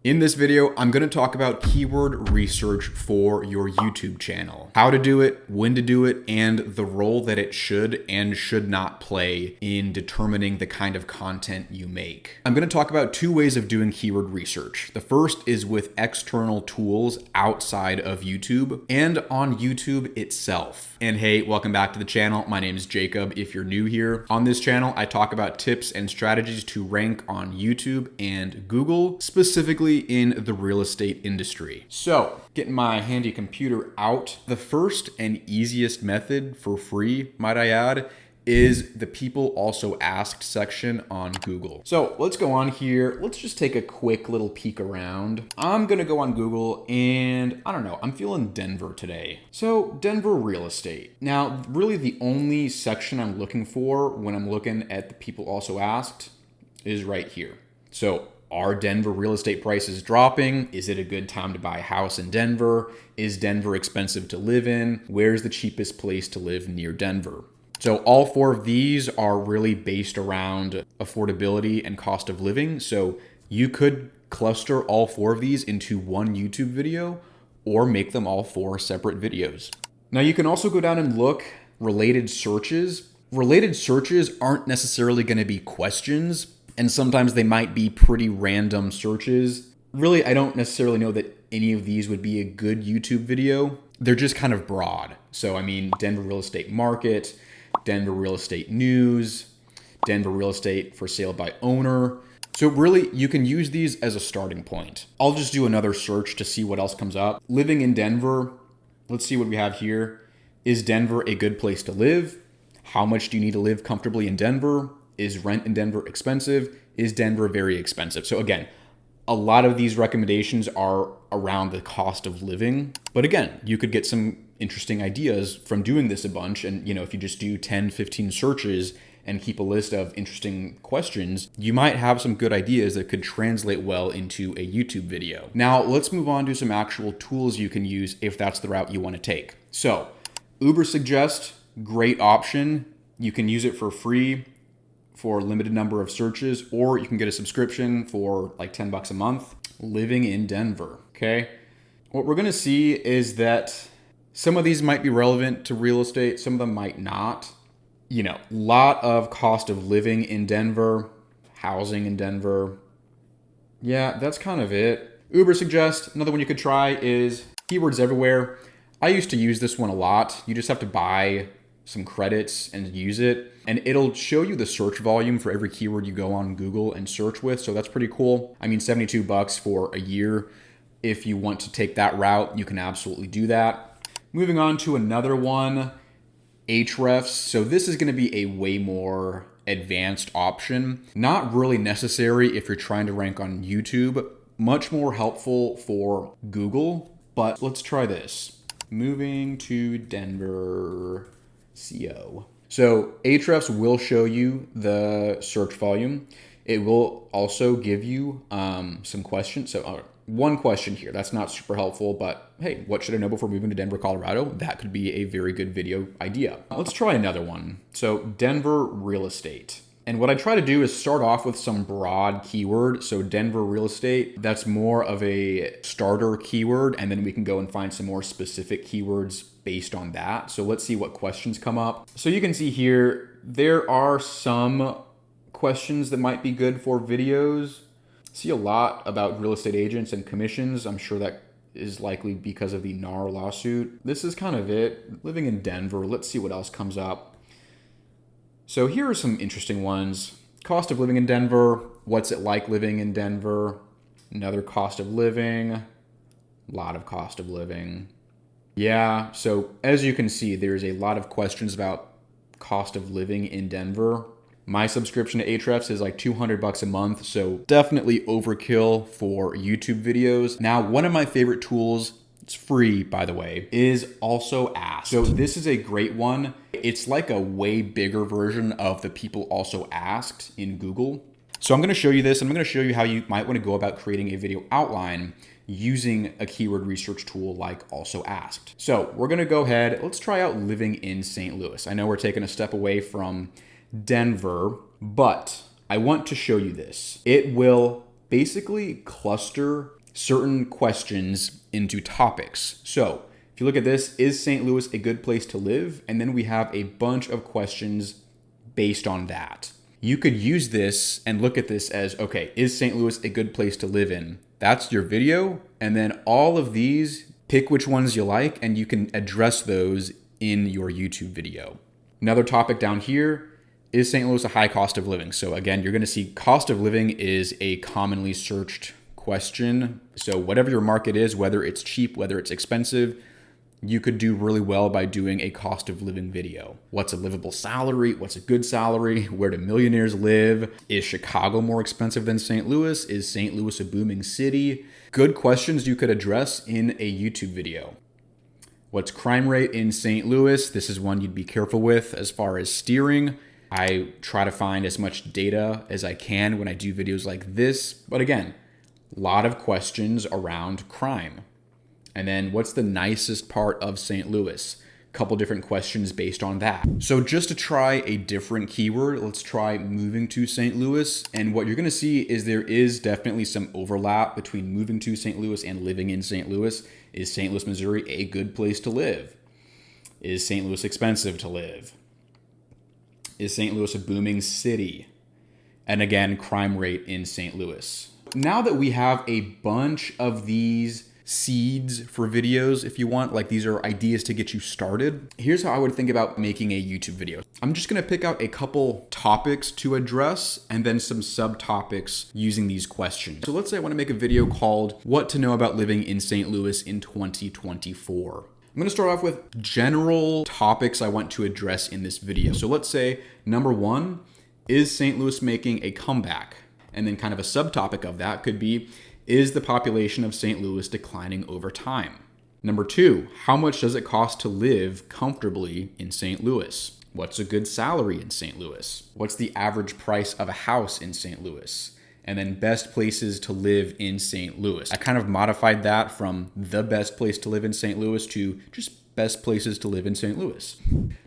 In this video, I'm going to talk about keyword research for your YouTube channel, how to do it, when to do it, and the role that it should and should not play in determining the kind of content you make. I'm going to talk about two ways of doing keyword research. The first is with external tools outside of YouTube and on YouTube itself. And hey, welcome back to the channel. My name is Jacob. If you're new here, on this channel, I talk about tips and strategies to rank on YouTube and Google, specifically in the real estate industry. So, getting my handy computer out, the first and easiest method for free, might I add, is the People Also Asked section on Google. So let's go on here. Let's just take a quick little peek around. I'm gonna go on Google and I don't know, I'm feeling Denver today. So Denver real estate. Now, really the only section I'm looking for when I'm looking at the People Also Asked is right here. So are Denver real estate prices dropping? Is it a good time to buy a house in Denver? Is Denver expensive to live in? Where's the cheapest place to live near Denver? So all four of these are really based around affordability and cost of living. So you could cluster all four of these into one YouTube video or make them all four separate videos. Now you can also go down and look related searches. Related searches aren't necessarily going to be questions, and sometimes they might be pretty random searches. Really, I don't necessarily know that any of these would be a good YouTube video. They're just kind of broad. So I mean, Denver real estate market, Denver real estate news, Denver real estate for sale by owner. So really, you can use these as a starting point. I'll just do another search to see what else comes up. Living in Denver, let's see what we have here. Is Denver a good place to live? How much do you need to live comfortably in Denver? Is rent in Denver expensive? Is Denver very expensive? So again, a lot of these recommendations are around the cost of living. But again, you could get some interesting ideas from doing this a bunch. And if you just do 10, 15 searches and keep a list of interesting questions, you might have some good ideas that could translate well into a YouTube video. Now, let's move on to some actual tools you can use if that's the route you want to take. So, Ubersuggest, great option. You can use it for free for a limited number of searches, or you can get a subscription for like 10 bucks a month. Living in Denver, okay? What we're gonna see is that some of these might be relevant to real estate, some of them might not. Lot of cost of living in Denver, housing in Denver. Yeah, that's kind of it. Ubersuggest, another one you could try is Keywords Everywhere. I used to use this one a lot. You just have to buy some credits and use it, and it'll show you the search volume for every keyword you go on Google and search with. So that's pretty cool. I mean, 72 bucks for a year. If you want to take that route, you can absolutely do that. Moving on to another one, Ahrefs. So this is going to be a way more advanced option. Not really necessary if you're trying to rank on YouTube. Much more helpful for Google, but let's try this. Moving to Denver CO. So Ahrefs will show you the search volume. It will also give you some questions. So one question here, that's not super helpful, but hey, what should I know before moving to Denver, Colorado? That could be a very good video idea. Let's try another one. So Denver real estate. And what I try to do is start off with some broad keyword. So Denver real estate, that's more of a starter keyword. And then we can go and find some more specific keywords based on that. So let's see what questions come up. So you can see here, there are some questions that might be good for videos. See a lot about real estate agents and commissions. I'm sure that is likely because of the NAR lawsuit. This is kind of it. Living in Denver. Let's see what else comes up. So here are some interesting ones. Cost of living in Denver. What's it like living in Denver? Another cost of living. A lot of cost of living. Yeah, so as you can see, there's a lot of questions about cost of living in Denver. My subscription to Ahrefs is like 200 bucks a month, so definitely overkill for YouTube videos. Now, one of my favorite tools, it's free by the way, is AlsoAsked. So this is a great one. It's like a way bigger version of the People Also Asked in Google. So I'm gonna show you this, and I'm gonna show you how you might wanna go about creating a video outline using a keyword research tool like AlsoAsked. So we're gonna go ahead, let's try out living in St. Louis. I know we're taking a step away from Denver, but I want to show you this. It will basically cluster certain questions into topics. So if you look at this, is St. Louis a good place to live? And then we have a bunch of questions based on that. You could use this and look at this as, okay, is St. Louis a good place to live in? That's your video. And then all of these, pick which ones you like, and you can address those in your YouTube video. Another topic down here, is St. Louis a high cost of living? So again, you're gonna see cost of living is a commonly searched question. So whatever your market is, whether it's cheap, whether it's expensive, you could do really well by doing a cost of living video. What's a livable salary? What's a good salary? Where do millionaires live? Is Chicago more expensive than St. Louis? Is St. Louis a booming city? Good questions you could address in a YouTube video. What's crime rate in St. Louis? This is one you'd be careful with as far as steering. I try to find as much data as I can when I do videos like this. But again, a lot of questions around crime. And then what's the nicest part of St. Louis? A couple different questions based on that. So just to try a different keyword, let's try moving to St. Louis. And what you're gonna see is there is definitely some overlap between moving to St. Louis and living in St. Louis. Is St. Louis, Missouri a good place to live? Is St. Louis expensive to live? Is St. Louis a booming city? And again, crime rate in St. Louis. Now that we have a bunch of these seeds for videos, if you want, like these are ideas to get you started, here's how I would think about making a YouTube video. I'm just gonna pick out a couple topics to address and then some subtopics using these questions. So let's say I wanna make a video called What to Know About Living in St. Louis in 2024. I'm gonna start off with general topics I want to address in this video. So let's say number one, is St. Louis making a comeback? And then kind of a subtopic of that could be, is the population of St. Louis declining over time? Number two, how much does it cost to live comfortably in St. Louis? What's a good salary in St. Louis? What's the average price of a house in St. Louis? And then best places to live in St. Louis. I kind of modified that from the best place to live in St. Louis to just best places to live in St. Louis.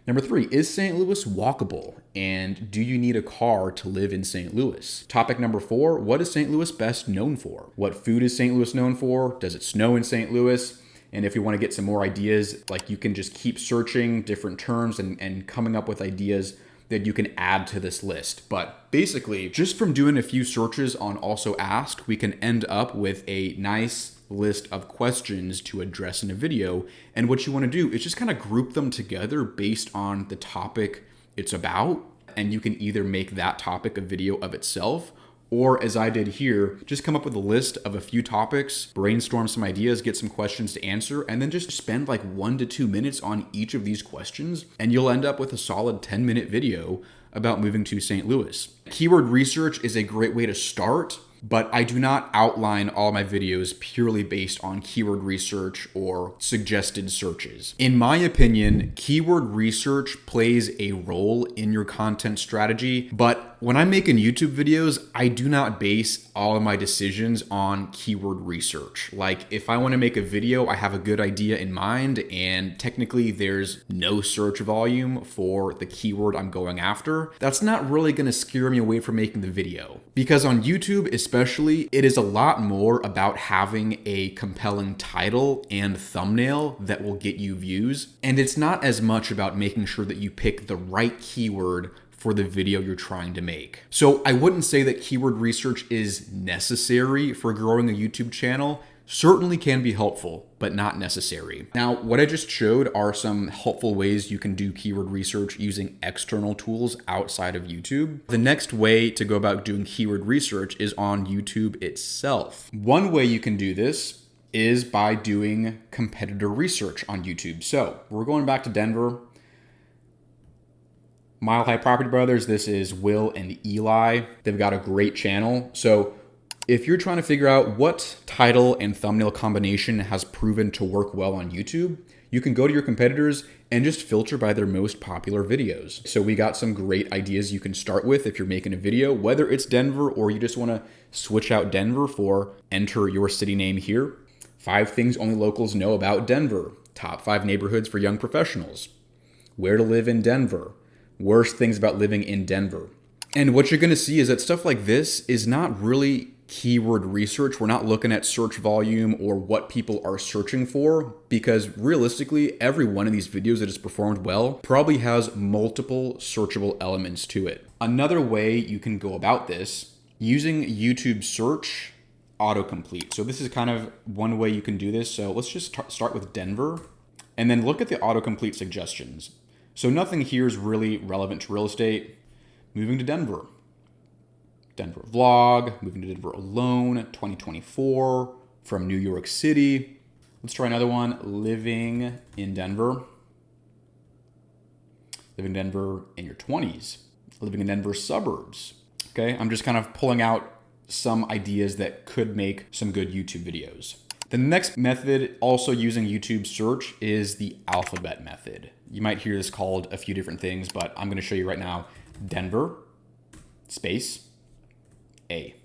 Number three, is St. Louis walkable? And do you need a car to live in St. Louis? Topic number four, what is St. Louis best known for? What food is St. Louis known for? Does it snow in St. Louis? And if you want to get some more ideas, like you can just keep searching different terms and coming up with ideas that you can add to this list. But basically, just from doing a few searches on AlsoAsked, we can end up with a nice list of questions to address in a video. And what you want to do is just kind of group them together based on the topic it's about. And you can either make that topic a video of itself, or as I did here, just come up with a list of a few topics, brainstorm some ideas, get some questions to answer, and then just spend like 1 to 2 minutes on each of these questions. And you'll end up with a solid 10-minute video about moving to St. Louis. Keyword research is a great way to start, but I do not outline all my videos purely based on keyword research or suggested searches. In my opinion, keyword research plays a role in your content strategy, but when I'm making YouTube videos, I do not base all of my decisions on keyword research. Like if I want to make a video, I have a good idea in mind and technically there's no search volume for the keyword I'm going after. That's not really going to scare me away from making the video. Because on YouTube especially, it is a lot more about having a compelling title and thumbnail that will get you views. And it's not as much about making sure that you pick the right keyword for the video you're trying to make. So I wouldn't say that keyword research is necessary for growing a YouTube channel. Certainly can be helpful, but not necessary. Now, what I just showed are some helpful ways you can do keyword research using external tools outside of YouTube. The next way to go about doing keyword research is on YouTube itself. One way you can do this is by doing competitor research on YouTube. So we're going back to Denver. Mile High Property Brothers, this is Will and Eli. They've got a great channel. So if you're trying to figure out what title and thumbnail combination has proven to work well on YouTube, you can go to your competitors and just filter by their most popular videos. So we got some great ideas you can start with if you're making a video, whether it's Denver or you just want to switch out Denver for enter your city name here. 5 things only locals know about Denver. Top 5 neighborhoods for young professionals. Where to live in Denver. Worst things about living in Denver. And what you're going to see is that stuff like this is not really keyword research. We're not looking at search volume or what people are searching for, because realistically, every one of these videos that has performed well probably has multiple searchable elements to it. Another way you can go about this, using YouTube search autocomplete. So this is kind of one way you can do this. So let's just start with Denver and then look at the autocomplete suggestions. So nothing here is really relevant to real estate. Moving to Denver. Denver vlog, moving to Denver alone, 2024, from New York City. Let's try another one, living in Denver. Living in Denver in your 20s. Living in Denver suburbs. Okay, I'm just kind of pulling out some ideas that could make some good YouTube videos. The next method, also using YouTube search, is the alphabet method. You might hear this called a few different things, but I'm going to show you right now. Denver, space, A.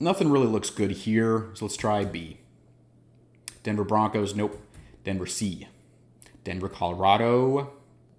Nothing really looks good here, so let's try B. Denver Broncos, nope. Denver C. Denver, Colorado,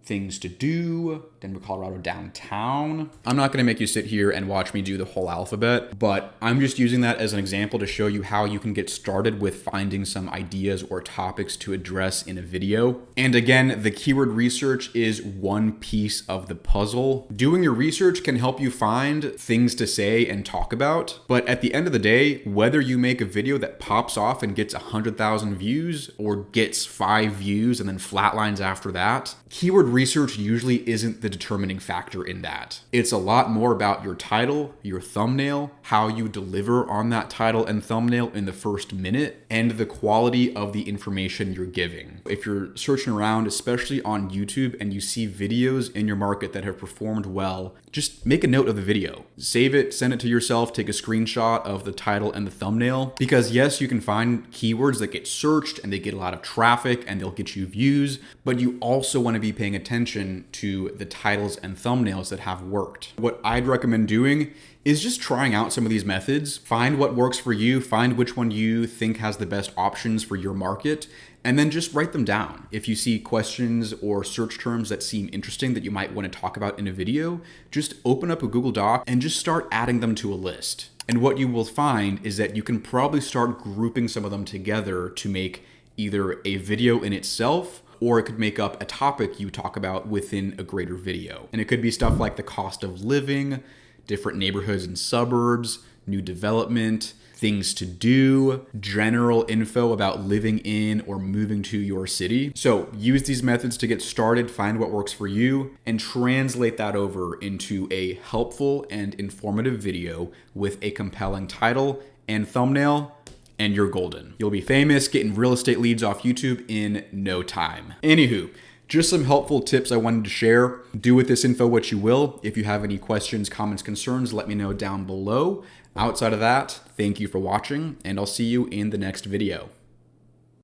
things to do. Denver, Colorado downtown. I'm not gonna make you sit here and watch me do the whole alphabet, but I'm just using that as an example to show you how you can get started with finding some ideas or topics to address in a video. And again, the keyword research is one piece of the puzzle. Doing your research can help you find things to say and talk about, but at the end of the day, whether you make a video that pops off and gets 100,000 views or gets 5 views and then flatlines after that, keyword research usually isn't the determining factor in that. It's a lot more about your title, your thumbnail, how you deliver on that title and thumbnail in the first minute, and the quality of the information you're giving. If you're searching around, especially on YouTube, and you see videos in your market that have performed well, just make a note of the video. Save it, send it to yourself, take a screenshot of the title and the thumbnail, because yes, you can find keywords that get searched and they get a lot of traffic and they'll get you views, but you also want to be paying attention to the titles and thumbnails that have worked. What I'd recommend doing is just trying out some of these methods, find what works for you, find which one you think has the best options for your market, and then just write them down. If you see questions or search terms that seem interesting that you might want to talk about in a video, just open up a Google Doc and just start adding them to a list. And what you will find is that you can probably start grouping some of them together to make either a video in itself, or it could make up a topic you talk about within a greater video. And it could be stuff like the cost of living, different neighborhoods and suburbs, new development, things to do, general info about living in or moving to your city. So use these methods to get started, find what works for you, and translate that over into a helpful and informative video with a compelling title and thumbnail, and you're golden. You'll be famous, getting real estate leads off YouTube in no time. Anywho, just some helpful tips I wanted to share. Do with this info what you will. If you have any questions, comments, concerns, let me know down below. Outside of that, thank you for watching, and I'll see you in the next video.